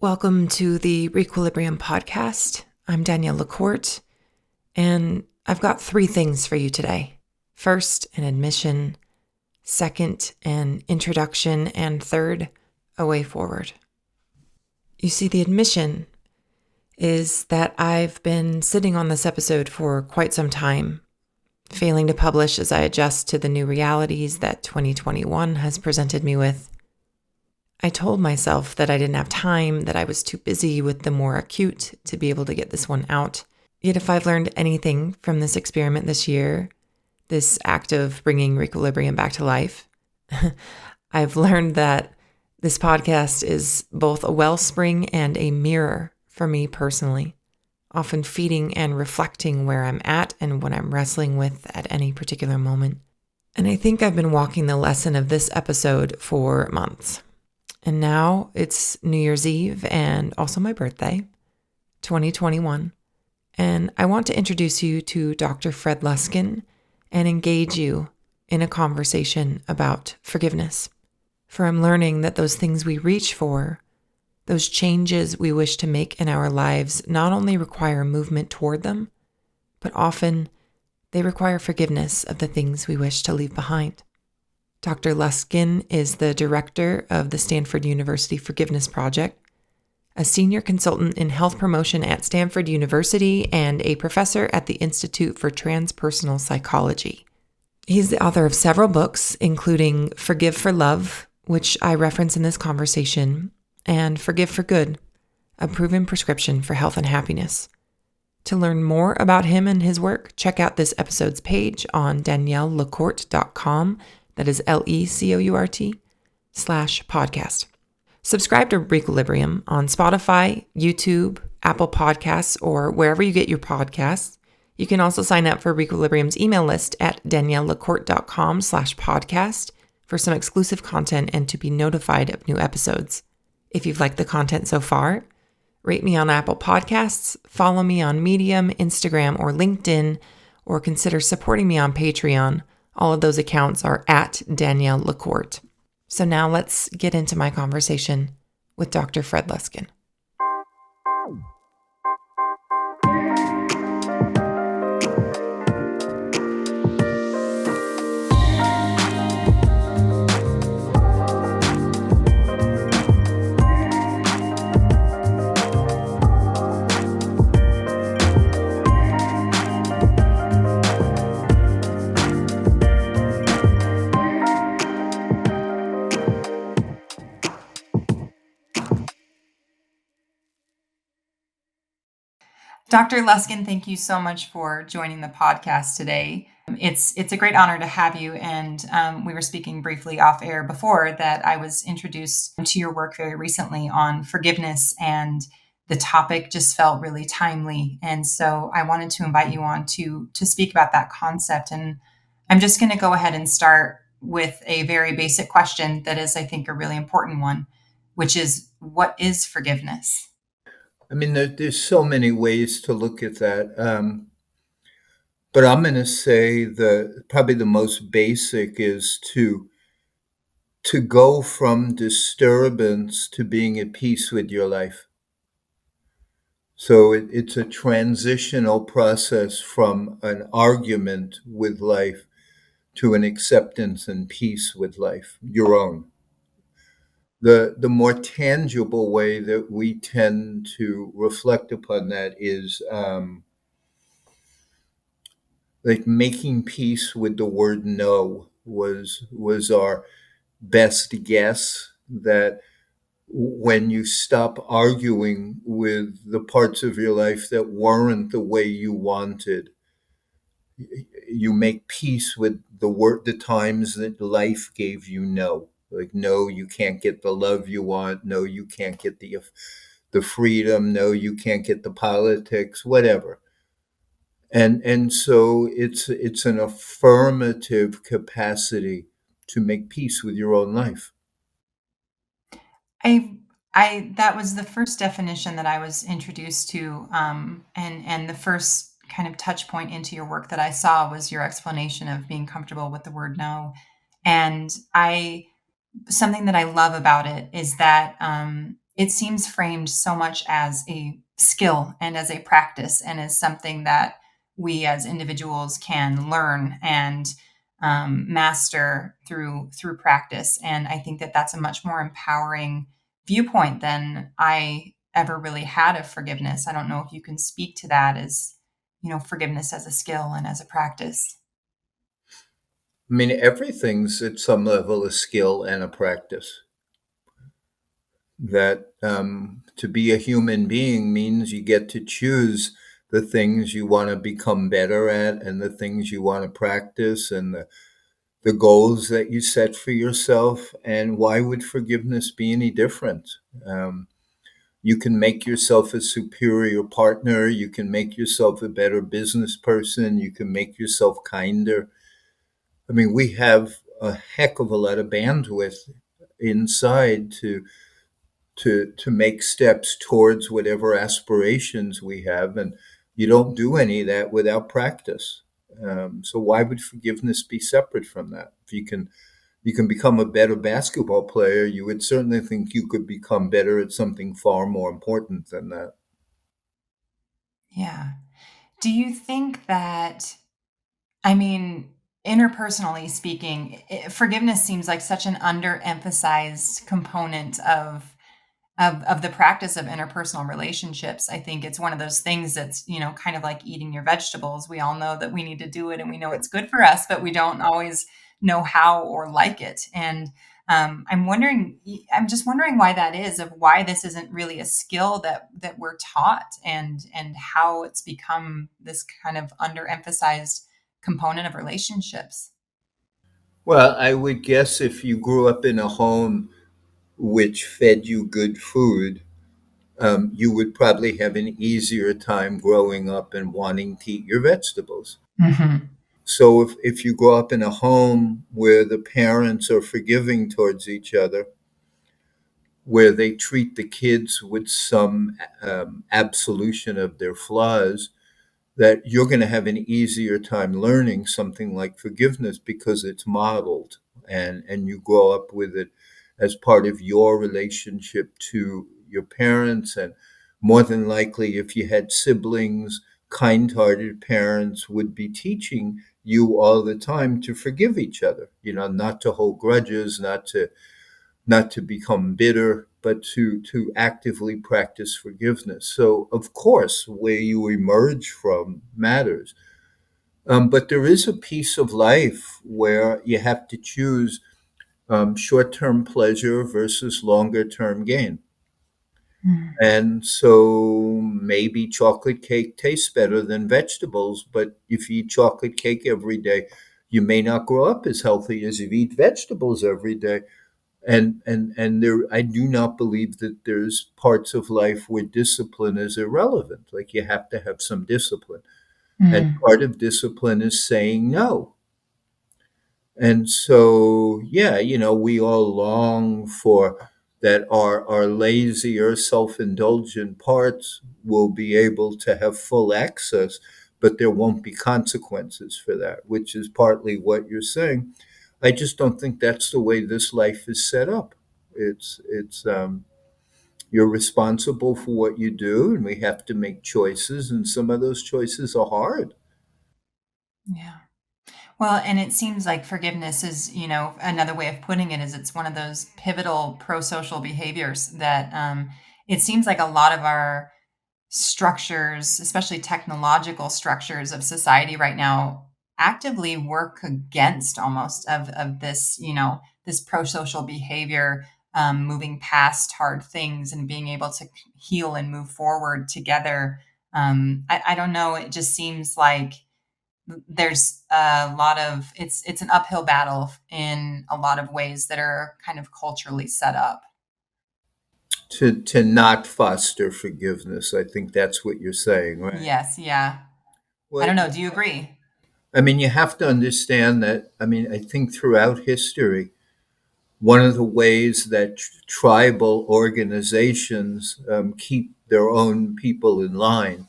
Welcome to the Re-Quilibrium podcast. I'm Danielle LaCourte, and I've got 3 things for you today. First, an admission. Second, an introduction. And third, a way forward. You see, the admission is that I've been sitting on this episode for quite some time, failing to publish as I adjust to the new realities that 2021 has presented me with. I told myself that I didn't have time, that I was too busy with the more acute to be able to get this one out. Yet if I've learned anything from this experiment this year, this act of bringing Re-Quilibrium back to life, I've learned that this podcast is both a wellspring and a mirror for me personally, often feeding and reflecting where I'm at and what I'm wrestling with at any particular moment. And I think I've been walking the lesson of this episode for months. And now it's New Year's Eve and also my birthday, 2021. And I want to introduce you to Dr. Fred Luskin and engage you in a conversation about forgiveness. For I'm learning that those things we reach for, those changes we wish to make in our lives, not only require movement toward them, but often they require forgiveness of the things we wish to leave behind. Dr. Luskin is the director of the Stanford University Forgiveness Project, a senior consultant in health promotion at Stanford University, and a professor at the Institute for Transpersonal Psychology. He's the author of several books, including Forgive for Love, which I reference in this conversation, and Forgive for Good, a proven prescription for health and happiness. To learn more about him and his work, check out this episode's page on daniellelacourte.com. That is LECOURT/podcast. Subscribe to Re-Quilibrium on Spotify, YouTube, Apple Podcasts, or wherever you get your podcasts. You can also sign up for Re-Quilibrium's email list at daniellelacourte.com/podcast for some exclusive content and to be notified of new episodes. If you've liked the content so far, rate me on Apple Podcasts, follow me on Medium, Instagram, or LinkedIn, or consider supporting me on Patreon. All of those accounts are at Danielle LaCourte. So now let's get into my conversation with Dr. Fred Luskin. Dr. Luskin, thank you so much for joining the podcast today. It's a great honor to have you. And we were speaking briefly off air before that I was introduced to your work very recently on forgiveness, and the topic just felt really timely. And so I wanted to invite you on to speak about that concept. And I'm just going to go ahead and start with a very basic question that is, I think, a really important one, which is, what is forgiveness? I mean, there's so many ways to look at that. But I'm going to say probably the most basic is to go from disturbance to being at peace with your life. So it's a transitional process from an argument with life to an acceptance and peace with life, your own. The more tangible way that we tend to reflect upon that is like making peace with the word no was our best guess, that when you stop arguing with the parts of your life that weren't the way you wanted, you make peace with the times that life gave you no. Like, no, you can't get the love you want. No, you can't get the freedom. No, you can't get the politics, whatever. And so it's an affirmative capacity to make peace with your own life. I that was the first definition that I was introduced to, and the first kind of touch point into your work that I saw was your explanation of being comfortable with the word no. And something that I love about it is that it seems framed so much as a skill and as a practice and as something that we as individuals can learn and master through practice. And I think that that's a much more empowering viewpoint than I ever really had of forgiveness. I don't know if you can speak to that as, forgiveness as a skill and as a practice. I mean, everything's at some level a skill and a practice. That to be a human being means you get to choose the things you want to become better at and the things you want to practice and the goals that you set for yourself. And why would forgiveness be any different? Um, you can make yourself a superior partner. You can make yourself a better business person. You can make yourself kinder. I mean, we have a heck of a lot of bandwidth inside to make steps towards whatever aspirations we have, and you don't do any of that without practice. So why would forgiveness be separate from that? If you can become a better basketball player, you would certainly think you could become better at something far more important than that. Yeah. Do you think that, I mean, interpersonally speaking, forgiveness seems like such an underemphasized component of the practice of interpersonal relationships. I think it's one of those things that's, kind of like eating your vegetables. We all know that we need to do it and we know it's good for us, but we don't always know how or like it. And I'm just wondering why that is, of why this isn't really a skill that we're taught, and how it's become this kind of underemphasized component of relationships. Well, I would guess if you grew up in a home which fed you good food, you would probably have an easier time growing up and wanting to eat your vegetables. Hmm. So if you grow up in a home where the parents are forgiving towards each other, where they treat the kids with some absolution of their flaws, that you're going to have an easier time learning something like forgiveness because it's modeled and you grow up with it as part of your relationship to your parents. And more than likely, if you had siblings, kind-hearted parents would be teaching you all the time to forgive each other, not to hold grudges, not to become bitter, but to actively practice forgiveness. So, of course, where you emerge from matters. But there is a piece of life where you have to choose short term pleasure versus longer term gain. And so maybe chocolate cake tastes better than vegetables, but if you eat chocolate cake every day, you may not grow up as healthy as if you eat vegetables every day. And there, I do not believe that there's parts of life where discipline is irrelevant. Like you have to have some discipline, and Mm. part of discipline is saying no. And so, yeah, we all long for that our lazier, self-indulgent parts will be able to have full access, but there won't be consequences for that, which is partly what you're saying. I just don't think that's the way this life is set up. It's you're responsible for what you do, and we have to make choices, and some of those choices are hard. Yeah. Well, and it seems like forgiveness is, another way of putting it is it's one of those pivotal pro-social behaviors that it seems like a lot of our structures, especially technological structures of society right now, actively work against almost of this, this pro-social behavior, moving past hard things and being able to heal and move forward together. I don't know. It just seems like there's a lot of it's an uphill battle in a lot of ways that are kind of culturally set up. To not foster forgiveness. I think that's what you're saying, right? Yes, yeah. I Well, don't know. Do you agree? I mean, you have to understand that. I mean, I think throughout history, one of the ways that tribal organizations keep their own people in line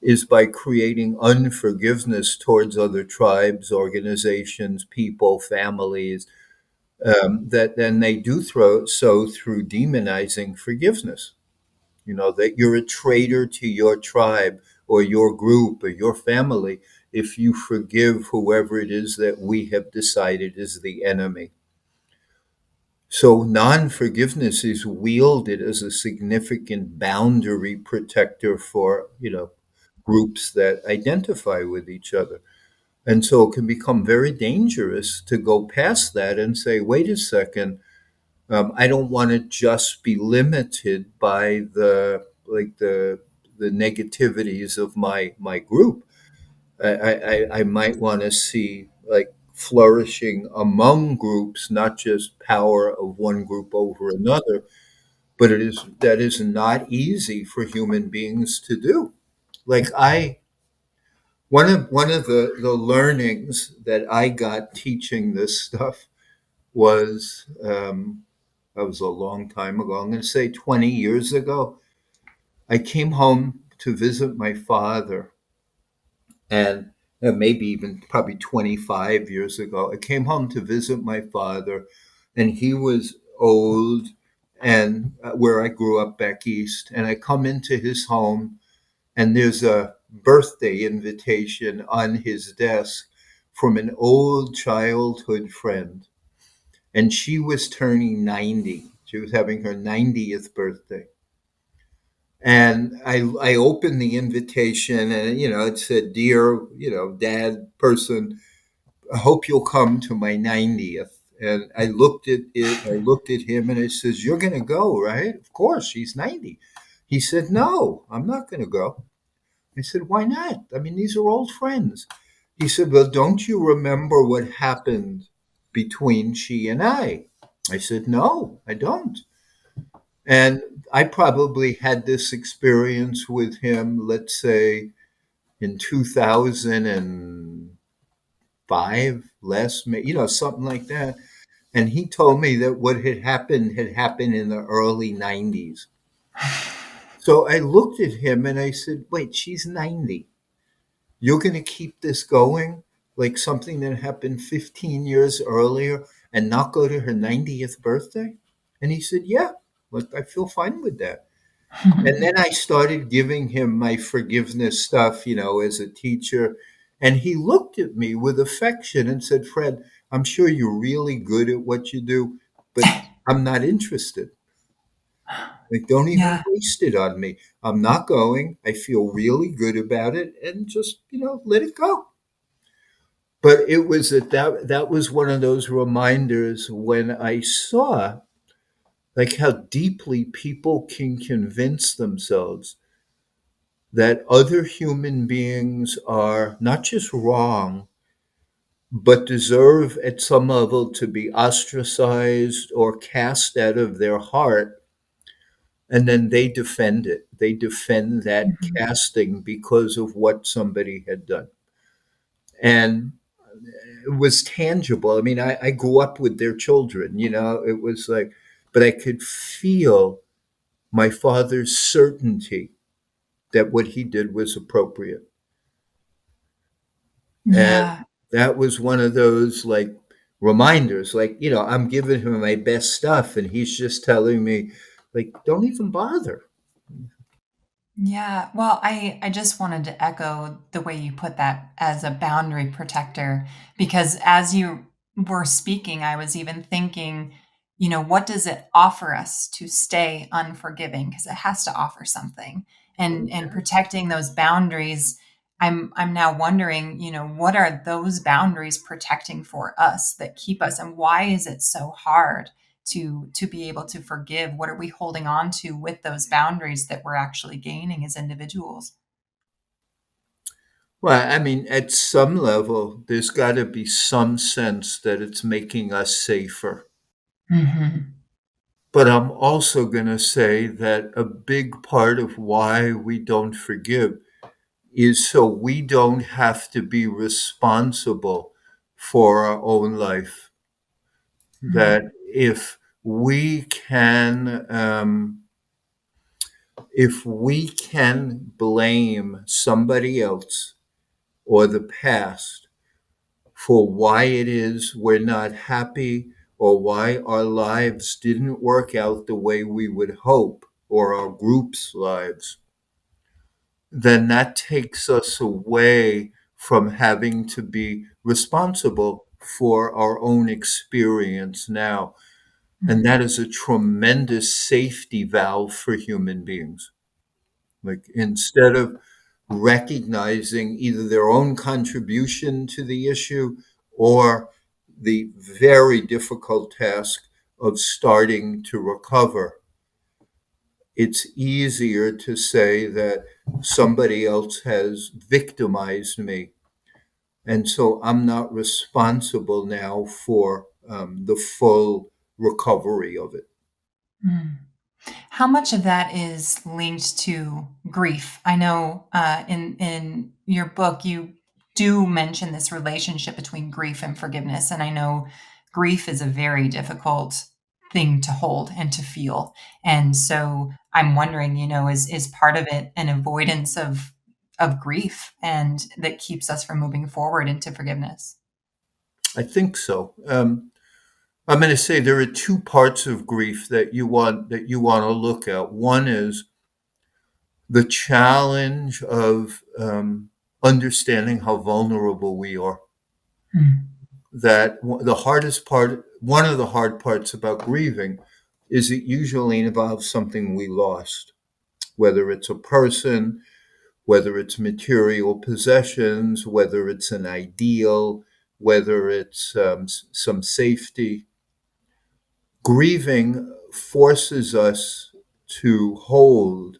is by creating unforgiveness towards other tribes, organizations, people, families, that then they do so through demonizing forgiveness. That you're a traitor to your tribe or your group or your family if you forgive whoever it is that we have decided is the enemy. So non-forgiveness is wielded as a significant boundary protector for, groups that identify with each other. And so it can become very dangerous to go past that and say, wait a second, I don't want to just be limited by the negativities of my group. I might want to see like flourishing among groups, not just power of one group over another. But that is not easy for human beings to do. Like one of the learnings that I got teaching this stuff was that was a long time ago. I'm going to say 20 years ago. I came home to visit my father, and maybe even probably 25 years ago. I came home to visit my father, and he was old, and where I grew up back east. And I come into his home, and there's a birthday invitation on his desk from an old childhood friend. And she was turning 90. She was having her 90th birthday. And I opened the invitation, and it said, "Dear, dad person, I hope you'll come to my 90th." And I looked at it, I looked at him, and I says, "You're gonna go, right? Of course, she's 90." He said, "No, I'm not gonna go." I said, "Why not? I mean, these are old friends." He said, "Well, don't you remember what happened between she and I?" I said, "No, I don't." And I probably had this experience with him, let's say in 2005, less, something like that. And he told me that what had happened in the early 90s. So I looked at him and I said, "Wait, she's 90. You're going to keep this going like something that happened 15 years earlier and not go to her 90th birthday?" And he said, "Yeah, like I feel fine with that." And then I started giving him my forgiveness stuff, as a teacher. And he looked at me with affection and said, "Fred, I'm sure you're really good at what you do, but I'm not interested. Like, don't even Yeah. waste it on me. I'm not going. I feel really good about it, and just, let it go." But it was that was one of those reminders when I saw like how deeply people can convince themselves that other human beings are not just wrong, but deserve at some level to be ostracized or cast out of their heart. And then they defend it. They defend that Mhm. casting because of what somebody had done. And it was tangible. I mean, I grew up with their children, it was like, but I could feel my father's certainty that what he did was appropriate. And Yeah. that was one of those like reminders, like, I'm giving him my best stuff and he's just telling me, like, don't even bother. Yeah. Well, I just wanted to echo the way you put that as a boundary protector, because as you were speaking, I was even thinking, what does it offer us to stay unforgiving? Because it has to offer something. And protecting those boundaries, I'm now wondering, what are those boundaries protecting for us that keep us, and why is it so hard to be able to forgive? What are we holding on to with those boundaries that we're actually gaining as individuals? Well, I mean, at some level, there's got to be some sense that it's making us safer. Hmm. But I'm also going to say that a big part of why we don't forgive is so we don't have to be responsible for our own life. That if we can blame somebody else or the past for why it is we're not happy or why our lives didn't work out the way we would hope, or our group's lives, then that takes us away from having to be responsible for our own experience now. And that is a tremendous safety valve for human beings. Like, instead of recognizing either their own contribution to the issue or the very difficult task of starting to recover, it's easier to say that somebody else has victimized me. And so I'm not responsible now for the full recovery of it. Mm. How much of that is linked to grief? I know in your book you do mention this relationship between grief and forgiveness, and I know grief is a very difficult thing to hold and to feel. And so I'm wondering, is part of it an avoidance of grief and that keeps us from moving forward into forgiveness? I think so. I'm going to say there are two parts of grief that you want to look at. One is the challenge of understanding how vulnerable we are. Mm. That the hardest part, one of the hard parts about grieving, is it usually involves something we lost, whether it's a person, whether it's material possessions, whether it's an ideal, whether it's some safety. Grieving forces us to hold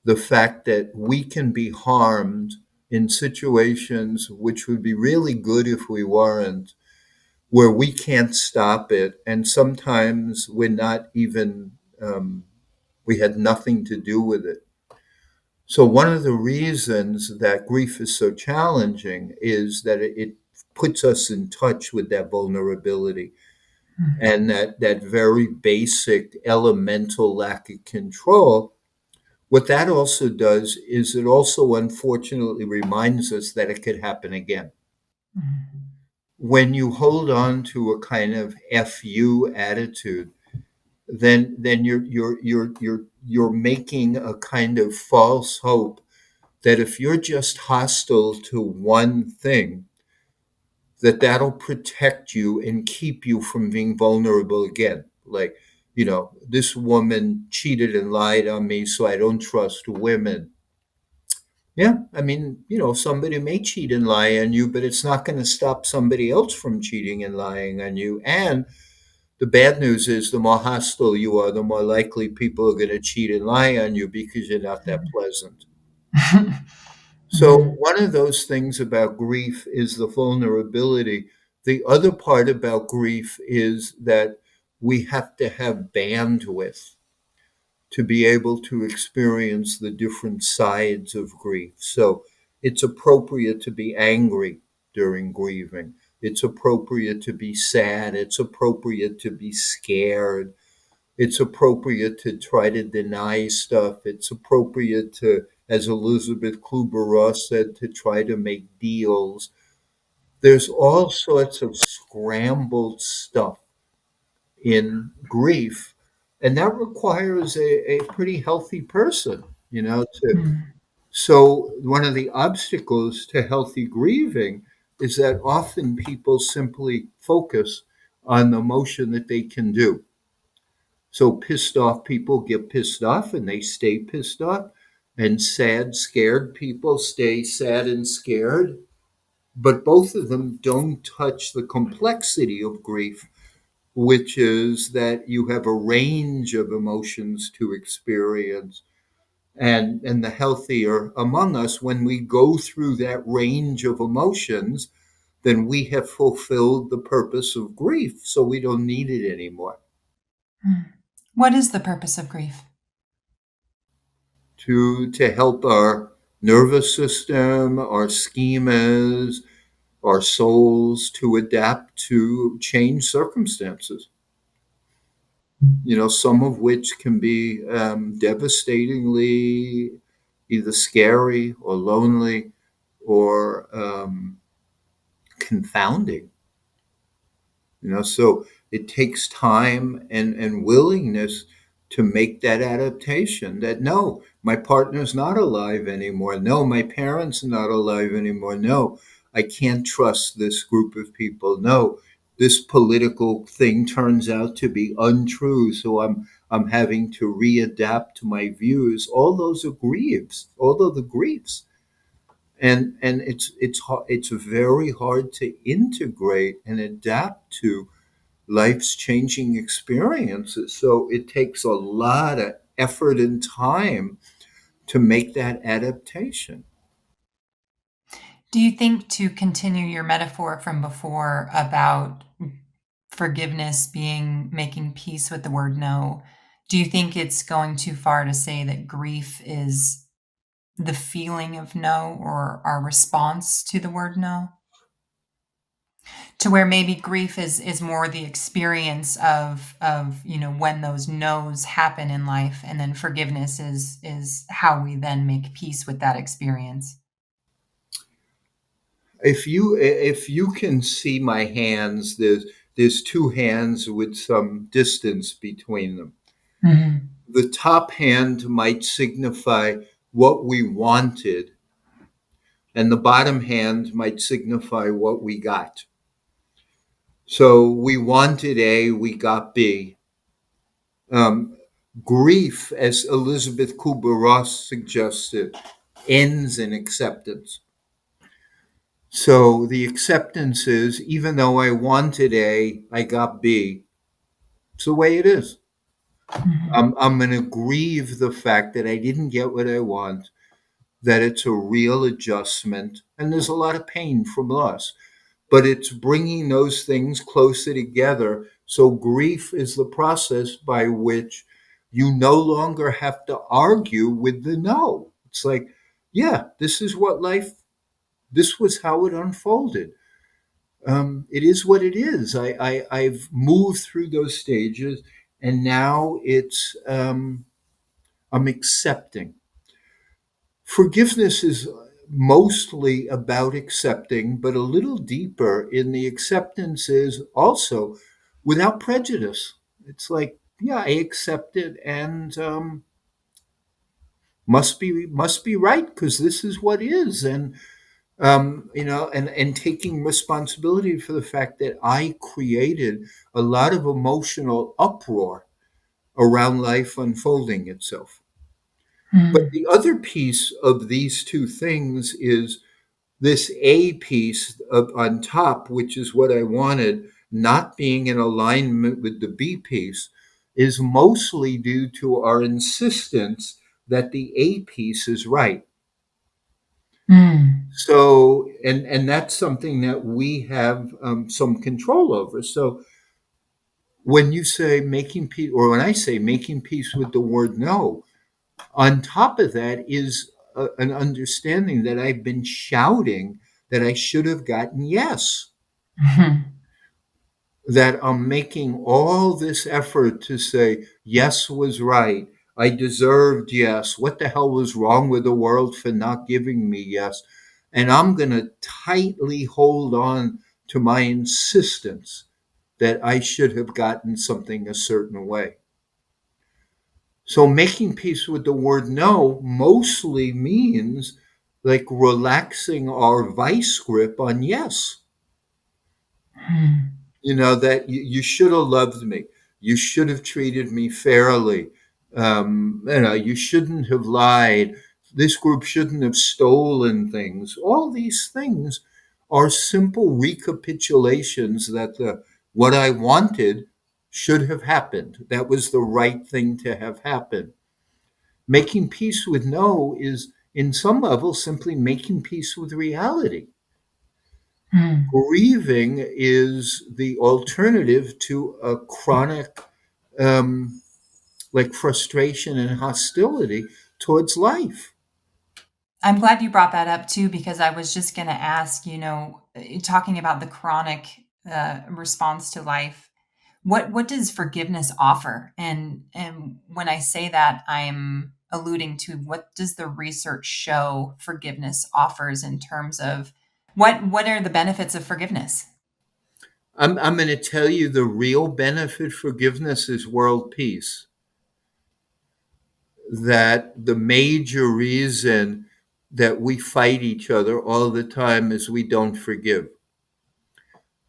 the fact that we can be harmed in situations which would be really good if we weren't, where we can't stop it. And sometimes we're not even, we had nothing to do with it. So, one of the reasons that grief is so challenging is that it puts us in touch with that vulnerability Mm. and that very basic elemental lack of control. What that also does is it also unfortunately reminds us that it could happen again. Mm. When you hold on to a kind of "fu" attitude, then you're making a kind of false hope that if you're just hostile to one thing, that'll protect you and keep you from being vulnerable again. Like, this woman cheated and lied on me, so I don't trust women. Yeah, I mean, somebody may cheat and lie on you, but it's not going to stop somebody else from cheating and lying on you. And the bad news is the more hostile you are, the more likely people are going to cheat and lie on you because you're not that pleasant. So, Mm. one of those things about grief is the vulnerability. The other part about grief is that we have to have bandwidth to be able to experience the different sides of grief. So, it's appropriate to be angry during grieving. It's appropriate to be sad. It's appropriate to be scared. It's appropriate to try to deny stuff. It's appropriate to, as Elizabeth Kubler-Ross said, to try to make deals. There's all sorts of scrambled stuff in grief, and that requires a pretty healthy person, to. Mm. So one of the obstacles to healthy grieving is that often people simply focus on the emotion that they can do. So pissed off people get pissed off and they stay pissed off. And sad, scared people stay sad and scared. But both of them don't touch the complexity of grief, which is that you have a range of emotions to experience. And the healthier among us, when we go through that range of emotions, then we have fulfilled the purpose of grief. So we don't need it anymore. Mm. What is the purpose of grief? To help our nervous system, our schemas, our souls to adapt to change circumstances. Some of which can be devastatingly either scary or lonely or confounding. So it takes time and willingness to make that adaptation that no, my partner's not alive anymore. No, my parents are not alive anymore. No, I can't trust this group of people. No, this political thing turns out to be untrue. So I'm having to readapt to my views. All those are griefs, all of the griefs. And it's very hard to integrate and adapt to life's changing experiences. So it takes a lot of effort and time to make that adaptation. Do you think, to continue your metaphor from before about forgiveness being making peace with the word no, do you think it's going too far to say that grief is the feeling of no or our response to the word no? To where maybe grief is more the experience of when those no's happen in life, and then forgiveness is how we then make peace with that experience. If you can see my hands, there's two hands with some distance between them. Mhm. The top hand might signify what we wanted, and the bottom hand might signify what we got. So we wanted A, we got B. Um, Grief, as Elizabeth Kubler-Ross suggested, ends in acceptance. So the acceptance is, even though I wanted A, I got B. It's the way it is. Mhm. I'm going to grieve the fact that I didn't get what I want, that it's a real adjustment, and there's a lot of pain from loss. But it's bringing those things closer together. So grief is the process by which you no longer have to argue with the no. It's like, yeah, this is what life, this was how it unfolded. It is what it is. I've moved through those stages, and now I'm accepting. Forgiveness is mostly about accepting, but a little deeper in the acceptance is also without prejudice. It's like, yeah, I accept it, and must be right because this is what is, and and taking responsibility for the fact that I created a lot of emotional uproar around life unfolding itself. But Mhm. the other piece of these two things is this A piece on top, which is what I wanted, not being in alignment with the B piece, is mostly due to our insistence that the A piece is right. Mm. So, and that's something that we have some control over. So, when you say making peace, or when I say making peace with the word no, on top of that is an understanding that I've been shouting that I should have gotten yes, Mhm. that I'm making all this effort to say yes was right. I deserved yes. What the hell was wrong with the world for not giving me yes? And I'm going to tightly hold on to my insistence that I should have gotten something a certain way. So making peace with the word no mostly means like relaxing our vice grip on yes. Mhm. That you should have loved me. You should have treated me fairly. You shouldn't have lied. This group shouldn't have stolen things. All these things are simple recapitulations that what I wanted should have happened. That was the right thing to have happened. Making peace with no is, in some level, simply making peace with reality. Mhm. Grieving is the alternative to a chronic, like frustration and hostility towards life. I'm glad you brought that up too, because I was just going to ask, talking about the chronic response to life, what does forgiveness offer? And when I say that, I'm alluding to, what does the research show forgiveness offers in terms of what are the benefits of forgiveness? I'm going to tell you the real benefit forgiveness is world peace. That the major reason that we fight each other all the time is we don't forgive.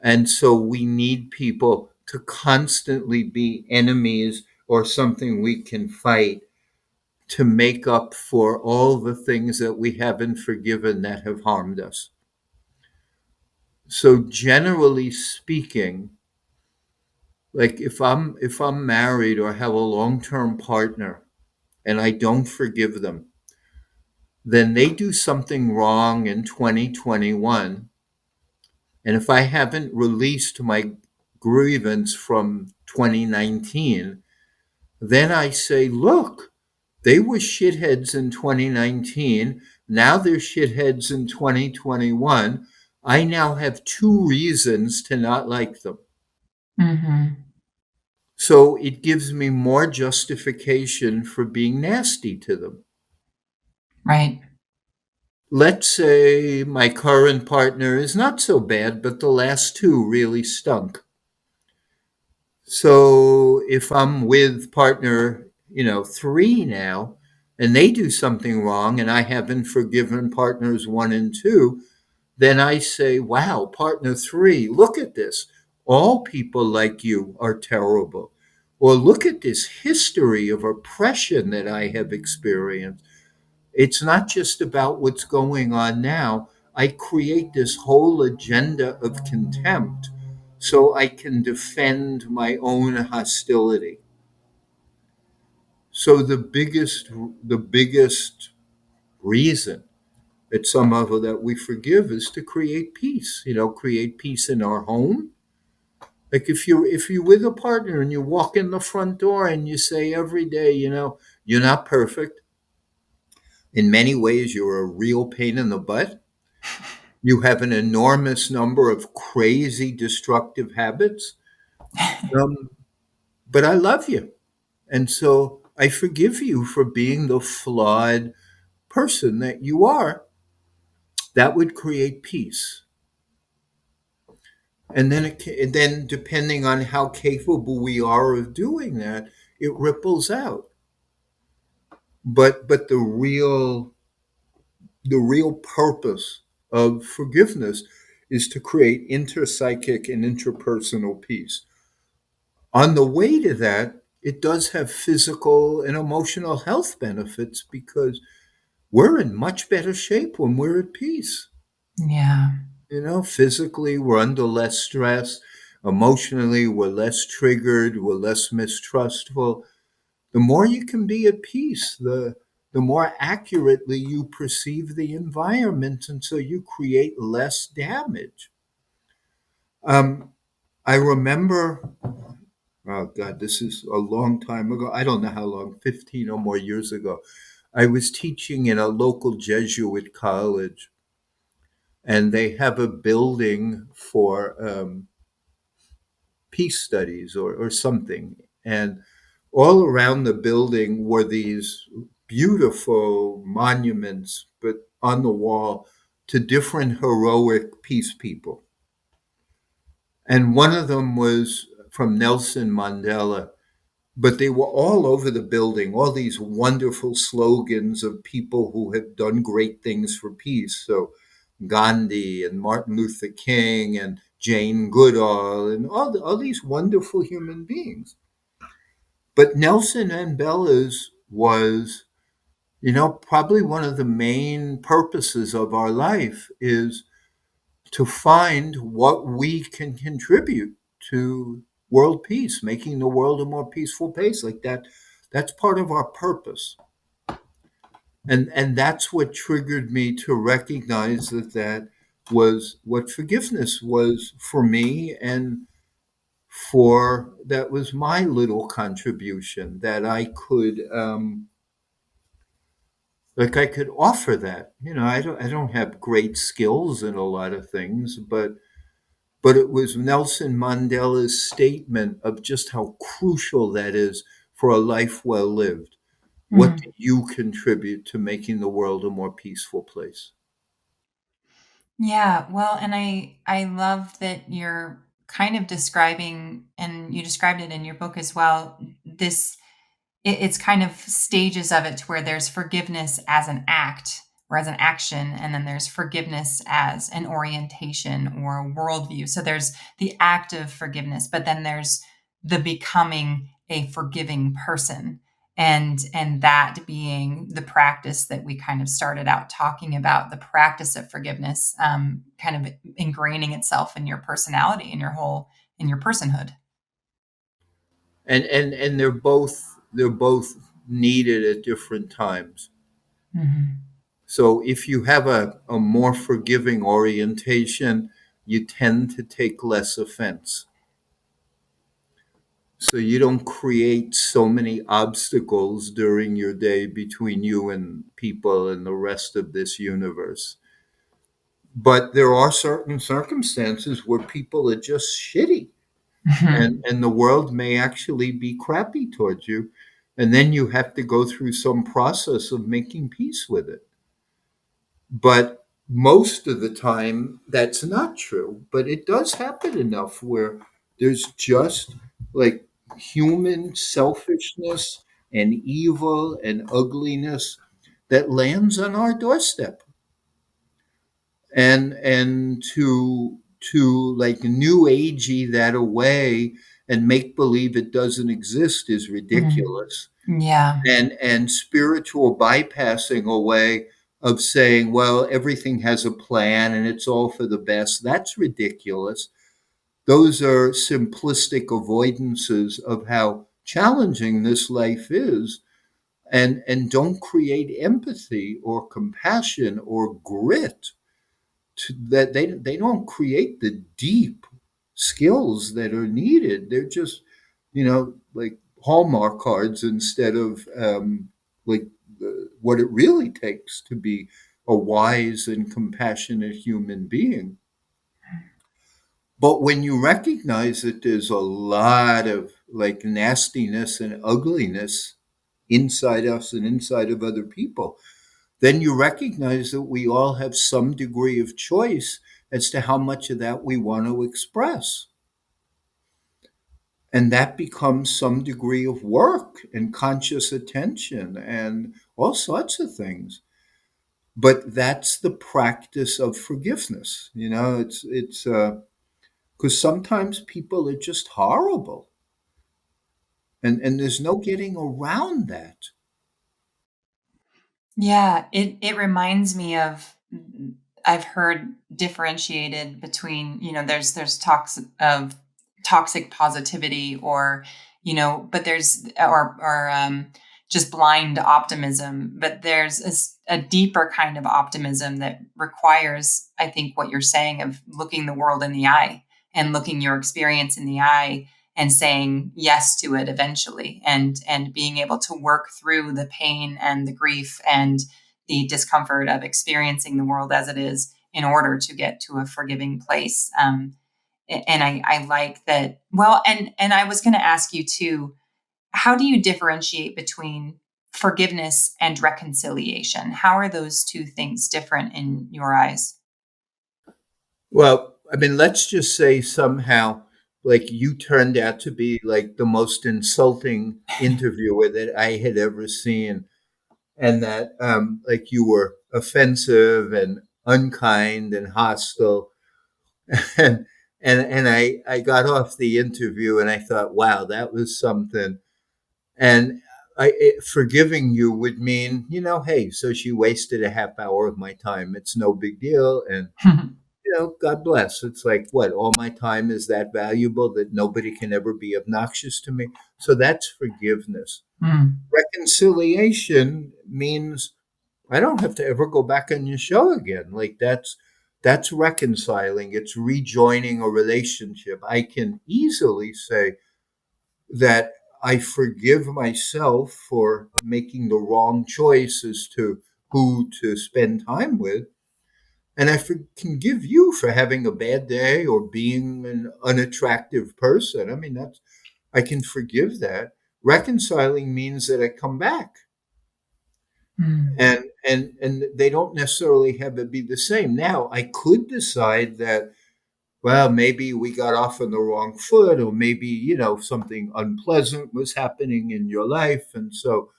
And so we need people to constantly be enemies or something we can fight to make up for all the things that we haven't forgiven that have harmed us. So generally speaking, like if I'm married or have a long-term partner and I don't forgive them, then they do something wrong in 2021. And if I haven't released my grievance from 2019, then I say, look, they were shitheads in 2019. Now they're shitheads in 2021. I now have two reasons to not like them. Mm-hmm. So it gives me more justification for being nasty to them. Right. Let's say my current partner is not so bad, but the last two really stunk. So if I'm with partner, three now, and they do something wrong and I haven't forgiven partners one and two, then I say, wow, partner three, look at this. All people like you are terrible. Or look at this history of oppression that I have experienced. It's not just about what's going on now. I create this whole agenda of contempt so I can defend my own hostility. So the biggest reason at some level that we forgive is to create peace, create peace in our home. Like if you're with a partner and you walk in the front door and you say every day, you're not perfect. In many ways, you're a real pain in the butt. You have an enormous number of crazy destructive habits. Um, but I love you. And so I forgive you for being the flawed person that you are. That would create peace. And then depending on how capable we are of doing that, it ripples out. But the real purpose of forgiveness is to create interpsychic and interpersonal peace. On the way to that, it does have physical and emotional health benefits because we're in much better shape when we're at peace. Yeah. Physically, we're under less stress. Emotionally, we're less triggered. We're less mistrustful. The more you can be at peace, the more accurately you perceive the environment, and so you create less damage. Um, I remember, oh God, this is a long time ago. I don't know how long, 15 or more years ago. I was teaching in a local Jesuit college, and they have a building for peace studies or something. And all around the building were these beautiful monuments, but on the wall to different heroic peace people. And one of them was from Nelson Mandela, but they were all over the building, all these wonderful slogans of people who had done great things for peace. So Gandhi and Martin Luther King and Jane Goodall and all these wonderful human beings. But Nelson Mandela's was, probably one of the main purposes of our life is to find what we can contribute to world peace, making the world a more peaceful place like that. That's part of our purpose. And that's what triggered me to recognize that was what forgiveness was for me, and for that was my little contribution that I could offer that. I don't have great skills in a lot of things, but it was Nelson Mandela's statement of just how crucial that is for a life well lived. What Mm. do you contribute to making the world a more peaceful place? Yeah, well, and I love that you're kind of describing, and you described it in your book as well, it's kind of stages of it, to where there's forgiveness as an act or as an action, and then there's forgiveness as an orientation or a worldview. So there's the act of forgiveness, but then there's the becoming a forgiving person, and that being the practice that we kind of started out talking about, the practice of forgiveness, kind of ingraining itself in your personality, in your personhood. And they're both needed at different times. Mhm. So if you have a more forgiving orientation, you tend to take less offense. So you don't create so many obstacles during your day between you and people and the rest of this universe. But there are certain circumstances where people are just shitty, and the world may actually be crappy towards you. And then you have to go through some process of making peace with it. But most of the time, that's not true. But it does happen enough where there's just like human selfishness and evil and ugliness that lands on our doorstep. And to like new agey that away and make believe it doesn't exist is Mhm. ridiculous. Yeah. And spiritual bypassing away of saying, well, everything has a plan and it's all for the best, that's ridiculous. Those are simplistic avoidances of how challenging this life is, and don't create empathy or compassion or grit that they don't create the deep skills that are needed. They're just, like Hallmark cards instead of like what it really takes to be a wise and compassionate human being. But when you recognize that there's a lot of like nastiness and ugliness inside us and inside of other people, then you recognize that we all have some degree of choice as to how much of that we want to express. And that becomes some degree of work and conscious attention and all sorts of things. But that's the practice of forgiveness. It's because sometimes people are just horrible, and there's no getting around that. Yeah, it reminds me of, I've heard differentiated between, there's talks of toxic positivity, or, but there's, or just blind optimism, but there's a deeper kind of optimism that requires, I think, what you're saying, of looking the world in the eye and looking your experience in the eye and saying yes to it eventually, and being able to work through the pain and the grief and the discomfort of experiencing the world as it is, in order to get to a forgiving place. And I like that. Well, and I was going to ask you too, how do you differentiate between forgiveness and reconciliation? How are those two things different in your eyes? Well, I mean, let's just say somehow, like you turned out to be like the most insulting interviewer that I had ever seen, and that like you were offensive and unkind and hostile, and and I got off the interview and I thought, wow, that was something. And forgiving you would mean, hey, so she wasted a half hour of my time. It's no big deal, and God bless. It's like, what, all my time is that valuable that nobody can ever be obnoxious to me? So that's forgiveness. Mm. Reconciliation means I don't have to ever go back on your show again. Like that's reconciling. It's rejoining a relationship. I can easily say that I forgive myself for making the wrong choice as to who to spend time with, and can give you for having a bad day or being an unattractive person. I mean, I can forgive that. Reconciling means that I come back, Mm. and they don't necessarily have to be the same. Now, I could decide that well, maybe we got off on the wrong foot, or maybe, something unpleasant was happening in your life. And so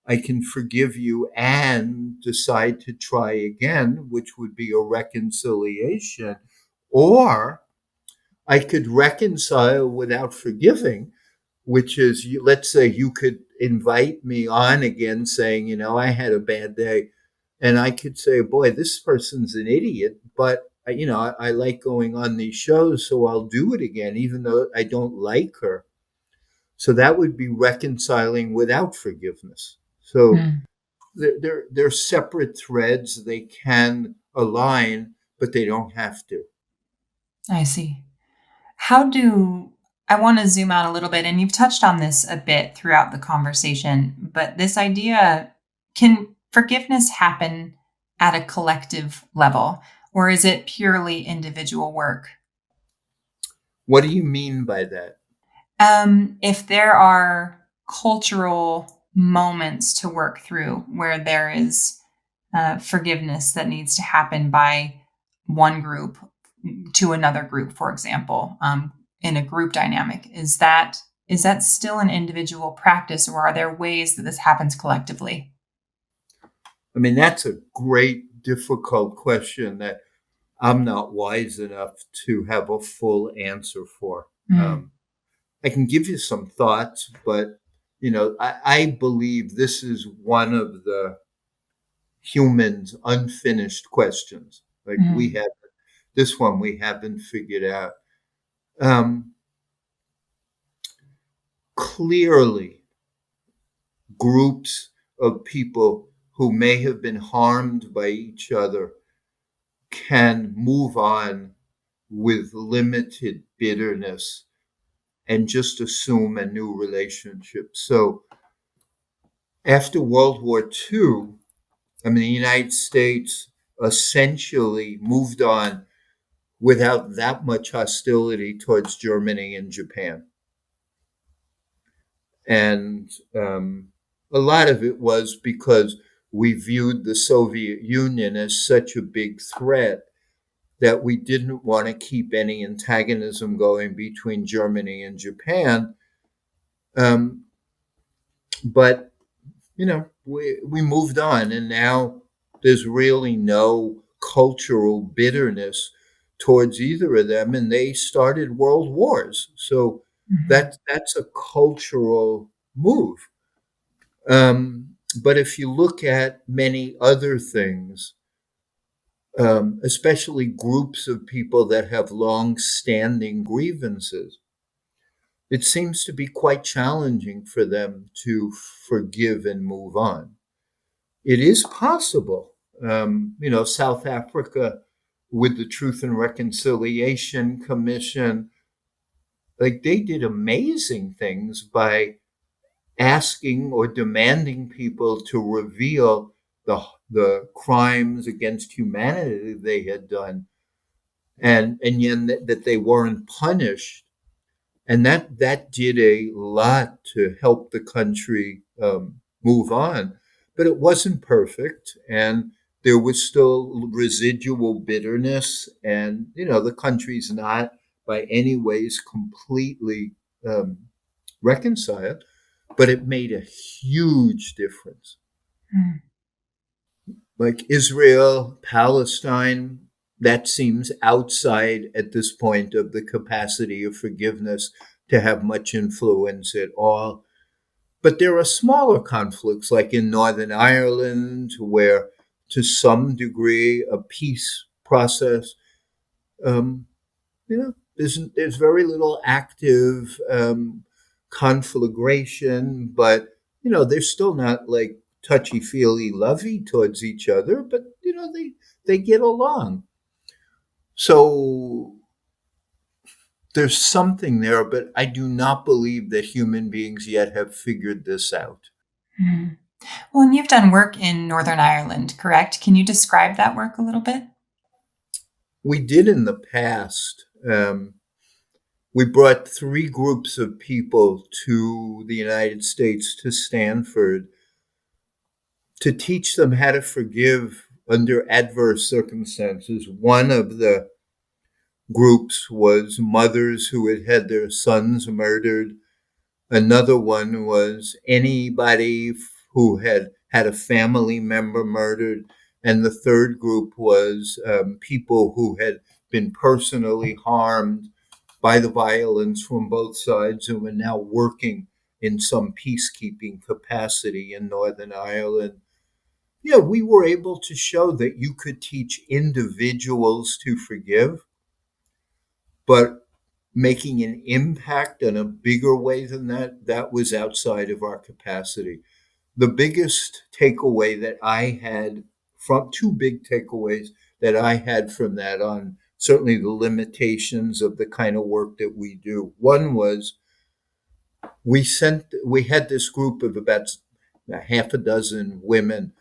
I can forgive you and decide to try again, which would be a reconciliation. Or I could reconcile without forgiving, which is, let's say you could invite me on again saying, I had a bad day. And I could say, boy, this person's an idiot, but I like going on these shows, so I'll do it again, even though I don't like her. So that would be reconciling without forgiveness. So Mm, they're separate threads. They can align, but they don't have to. I see. How do I want to zoom out a little bit, and you've touched on this a bit throughout the conversation, but this idea, can forgiveness happen at a collective level, or is it purely individual work? What do you mean by that? If there are cultural moments to work through where there is forgiveness that needs to happen by one group to another group, for example, in a group dynamic, is that still an individual practice, or are there ways that this happens collectively? I mean, that's a great, difficult question that I'm not wise enough to have a full answer for. Mm, Um, I can give you some thoughts, but I believe this is one of the humans' unfinished questions. Like we mm, have this one, we haven't figured out. Um, Clearly, groups of people who may have been harmed by each other can move on with limited bitterness and just assume a new relationship. So after World War II, I mean, the United States essentially moved on without that much hostility towards Germany and Japan. And a lot of it was because we viewed the Soviet Union as such a big threat that we didn't want to keep any antagonism going between Germany and Japan. Um, but we moved on, and now there's really no cultural bitterness towards either of them, and they started world wars. So mhm, that's a cultural move. But if you look at many other things, especially groups of people that have long-standing grievances, it seems to be quite challenging for them to forgive and move on. It is possible. South Africa with the Truth and Reconciliation Commission, like they did amazing things by asking or demanding people to reveal the crimes against humanity they had done, and yet that they weren't punished, and that did a lot to help the country move on. But it wasn't perfect, and there was still residual bitterness, and the country's not by any ways completely um, reconciled, but it made a huge difference. mm, Like Israel, Palestine, that seems outside at this point of the capacity of forgiveness to have much influence at all. But there are smaller conflicts, like in Northern Ireland, where to some degree a peace process, um, there's very little active conflagration, but they're still not like touchy feely lovey towards each other, but they get along. So there's something there, but I do not believe that human beings yet have figured this out. mm. Well, and you've done work in Northern Ireland, correct? Can you describe that work a little bit? We did in the past. We brought three groups of people to the United States, to Stanford, to teach them how to forgive under adverse circumstances. groups was mothers who had had their sons murdered. Another one was anybody who had had a family member murdered. And the third group was people who had been personally harmed by the violence from both sides who were now working in some peacekeeping capacity in Northern Ireland. Yeah, we were able to show that you could teach individuals to forgive, but making an impact in a bigger way than that, that was outside of our capacity. The biggest takeaway that I had from two big takeaways that I had from that on certainly the limitations of the kind of work that we do. One was we had this group of about a half a dozen women,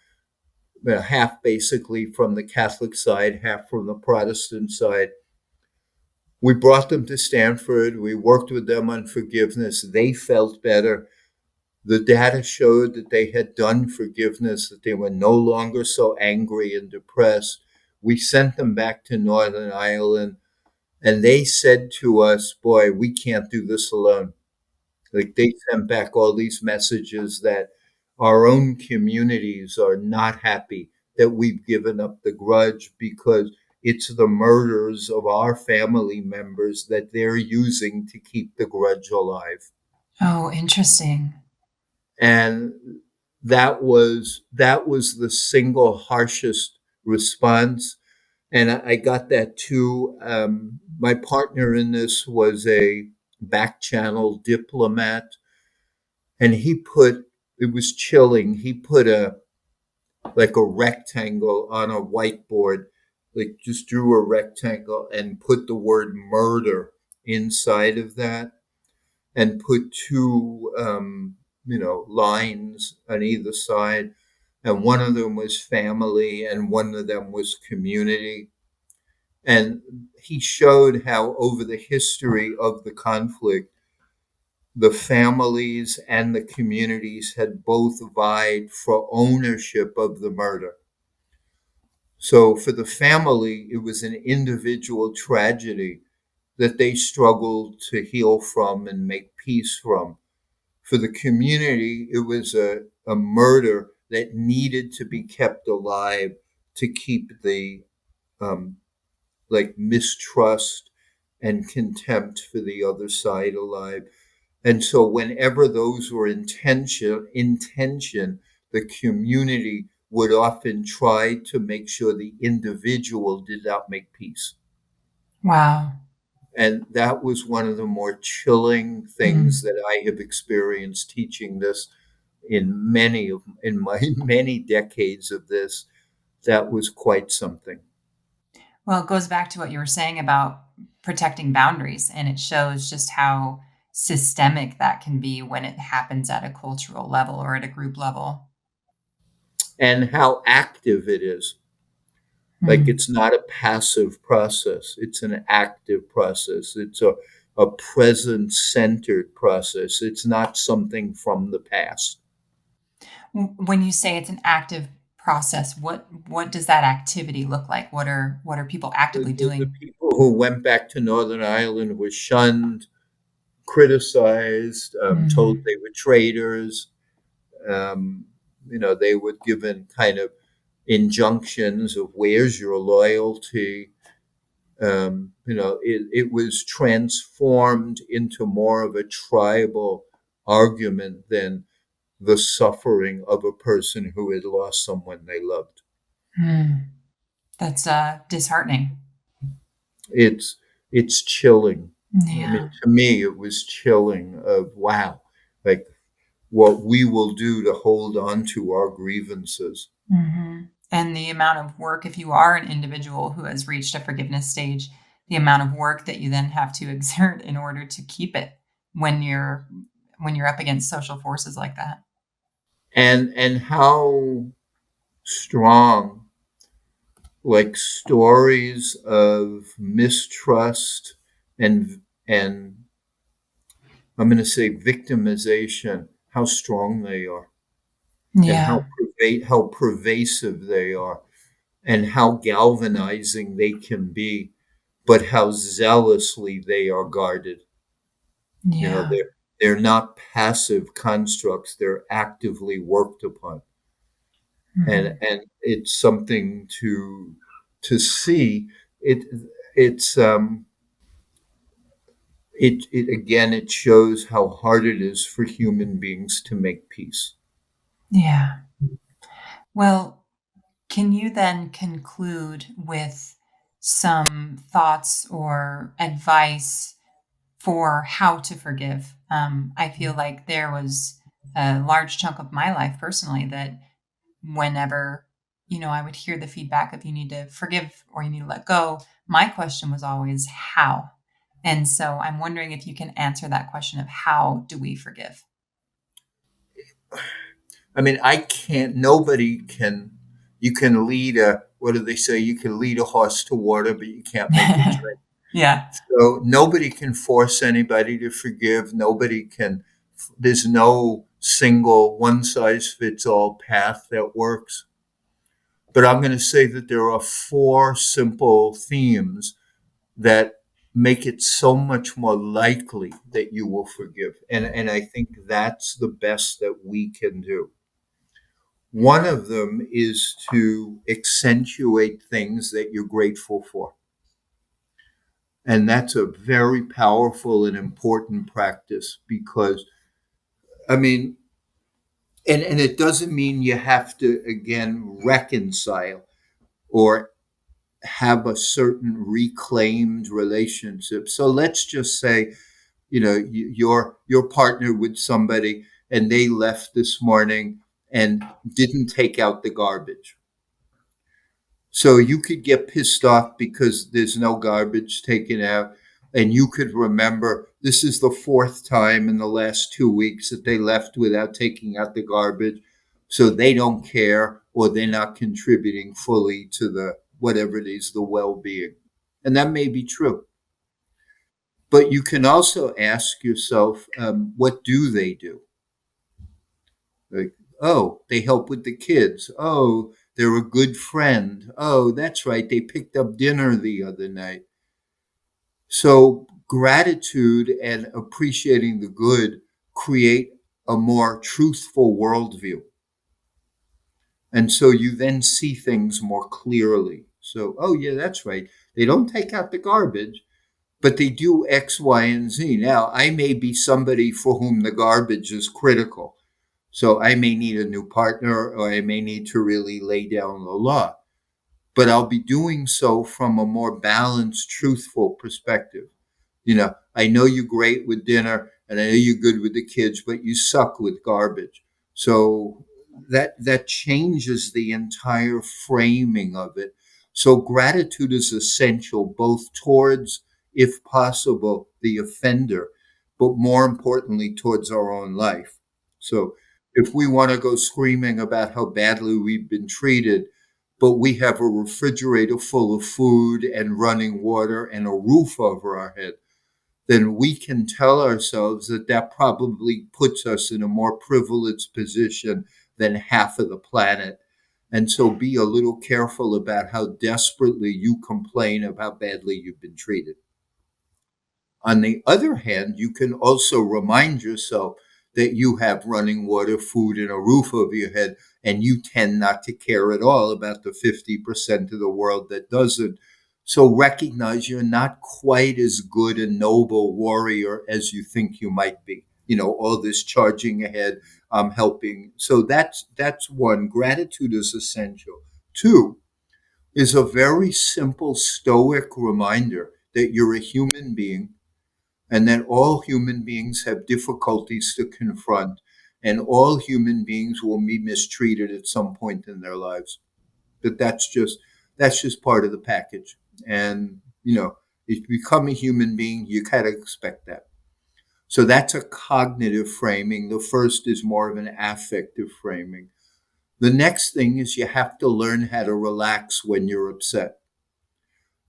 half basically from the Catholic side, half from the Protestant side. We brought them to Stanford. We worked with them on forgiveness. They felt better. The data showed that they had done forgiveness, that they were no longer so angry and depressed. We sent them back to Northern Ireland, and they said to us, boy, we can't do this alone. Like they sent back all these messages that our own communities are not happy that we've given up the grudge because it's the murders of our family members that they're using to keep the grudge alive. Oh, interesting. And that was the single harshest response. And I got that too. My partner in this was a back channel diplomat, and it was chilling. He put a rectangle on a whiteboard, like just drew a rectangle and put the word murder inside of that, and put two lines on either side, and one of them was family and one of them was community. And he showed how over the history of the conflict, the families and the communities had both vied for ownership of the murder. So for the family, it was an individual tragedy that they struggled to heal from and make peace from. For the community, it was a murder that needed to be kept alive to keep the mistrust and contempt for the other side alive. And so whenever those were intention, the community would often try to make sure the individual did not make peace. Wow. And that was one of the more chilling things that I have experienced teaching this in my many decades of this. That was quite something. Well, it goes back to what you were saying about protecting boundaries, and it shows just how systemic that can be when it happens at a cultural level or at a group level. And how active it is. Like it's not a passive process, it's an active process. It's a present centered process. It's not something from the past. When you say it's an active process, what does that activity look like? What are people actively The doing? people who went back to Northern Ireland were shunned, criticized, told they were traitors. Um, they were given kind of injunctions of where's your loyalty. It was transformed into more of a tribal argument than the suffering of a person who had lost someone they loved. Mm. That's disheartening. It's chilling. I mean, Yeah. to me, it was chilling of wow, like what we will do to hold on to our grievances. And the amount of work, if you are an individual who has reached a forgiveness stage, the amount of work that you then have to exert in order to keep it when you're up against social forces like that. And how strong like stories of mistrust and I'm going to say victimization, how strong they are, and Yeah. how pervasive they are, and how galvanizing they can be. but how zealously they are guarded. Yeah. They're not passive constructs, they're actively worked upon. Mhm. And it's something to see. It it's it again, it shows how hard it is for human beings to make peace. Yeah. Well, can you then conclude with some thoughts or advice for how to forgive? I feel like there was a large chunk of my life personally that whenever, I would hear the feedback of you need to forgive or you need to let go, my question was always how. And so I'm wondering if you can answer that question of how do we forgive? I mean, I can't, nobody can, you can lead a, what do they say? You can lead a horse to water, but you can't make it drink. Yeah. So nobody can force anybody to forgive. Nobody can, there's no single one size fits all path that works. But I'm going to say that there are four simple themes that make it so much more likely that you will forgive. And I think that's the best that we can do. One of them is to accentuate things that you're grateful for. And that's a very powerful and important practice because, I mean, and it doesn't mean you have to, again, reconcile or have a certain reclaimed relationship. So let's just say, you're partnered with somebody and they left this morning and didn't take out the garbage. So you could get pissed off because there's no garbage taken out. And you could remember this is the fourth time in the last 2 weeks that they left without taking out the garbage. So they don't care or they're not contributing fully to the whatever it is, the well being. And that may be true. But you can also ask yourself, what do they do? Like, oh, they help with the kids. Oh, they're a good friend. Oh, that's right. They picked up dinner the other night. So gratitude and appreciating the good create a more truthful worldview. And so you then see things more clearly. So, oh, yeah, that's right. They don't take out the garbage, but they do X, Y, and Z. Now, I may be somebody for whom the garbage is critical. So I may need a new partner or I may need to really lay down the law. But I'll be doing so from a more balanced, truthful perspective. I know you're great with dinner and I know you're good with the kids, but you suck with garbage. So that changes the entire framing of it. So gratitude is essential both towards, if possible, the offender, but more importantly, towards our own life. So if we want to go screaming about how badly we've been treated, but we have a refrigerator full of food and running water and a roof over our head, then we can tell ourselves that that probably puts us in a more privileged position than half of the planet. And so be a little careful about how desperately you complain of how badly you've been treated. On the other hand, you can also remind yourself that you have running water, food, and a roof over your head, and you tend not to care at all about the 50% of the world that doesn't. So recognize you're not quite as good a noble warrior as you think you might be. All this charging ahead, helping. So that's one. Gratitude is essential. Two is a very simple Stoic reminder that you're a human being and that all human beings have difficulties to confront, and all human beings will be mistreated at some point in their lives. That that's just part of the package. And if you become a human being, you kind of expect that. So that's a cognitive framing. The first is more of an affective framing. The next thing is you have to learn how to relax when you're upset.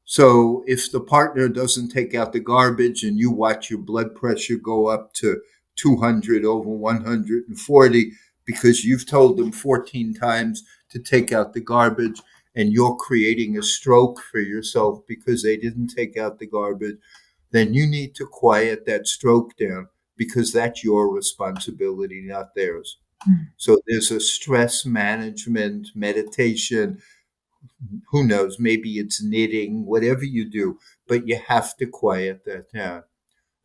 So if the partner doesn't take out the garbage and you watch your blood pressure go up to 200 over 140 because you've told them 14 times to take out the garbage and you're creating a stroke for yourself because they didn't take out the garbage, then you need to quiet that stroke down because that's your responsibility, not theirs. So there's a stress management, meditation, who knows, maybe it's knitting, whatever you do, but you have to quiet that down.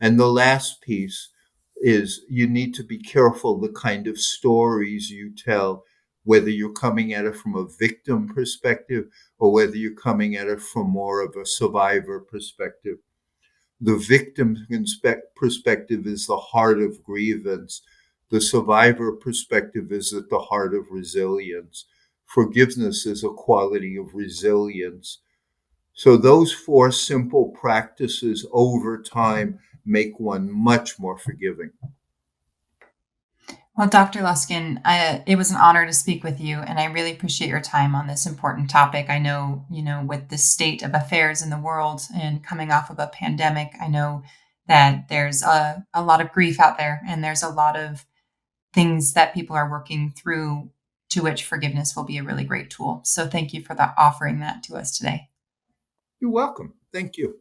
And the last piece is you need to be careful the kind of stories you tell, whether you're coming at it from a victim perspective or whether you're coming at it from more of a survivor perspective. The victim perspective is the heart of grievance. The survivor perspective is at the heart of resilience. Forgiveness is a quality of resilience. So those four simple practices over time make one much more forgiving. Well, Dr. Luskin, it was an honor to speak with you, and I really appreciate your time on this important topic. I know, with the state of affairs in the world and coming off of a pandemic, I know that there's a lot of grief out there, and there's a lot of things that people are working through, to which forgiveness will be a really great tool. So thank you for offering that to us today. You're welcome. Thank you.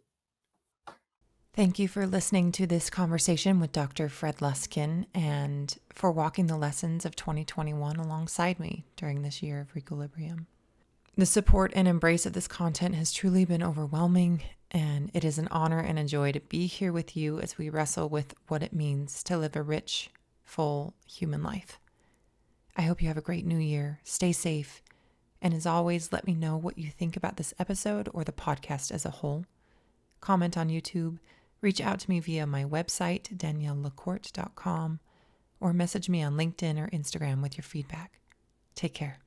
Thank you for listening to this conversation with Dr. Fred Luskin and for walking the lessons of 2021 alongside me during this year of Re-Quilibrium. The support and embrace of this content has truly been overwhelming, and it is an honor and a joy to be here with you as we wrestle with what it means to live a rich, full human life. I hope you have a great new year. Stay safe. And as always, let me know what you think about this episode or the podcast as a whole. Comment on YouTube. Reach out to me via my website, daniellelacourte.com, or message me on LinkedIn or Instagram with your feedback. Take care.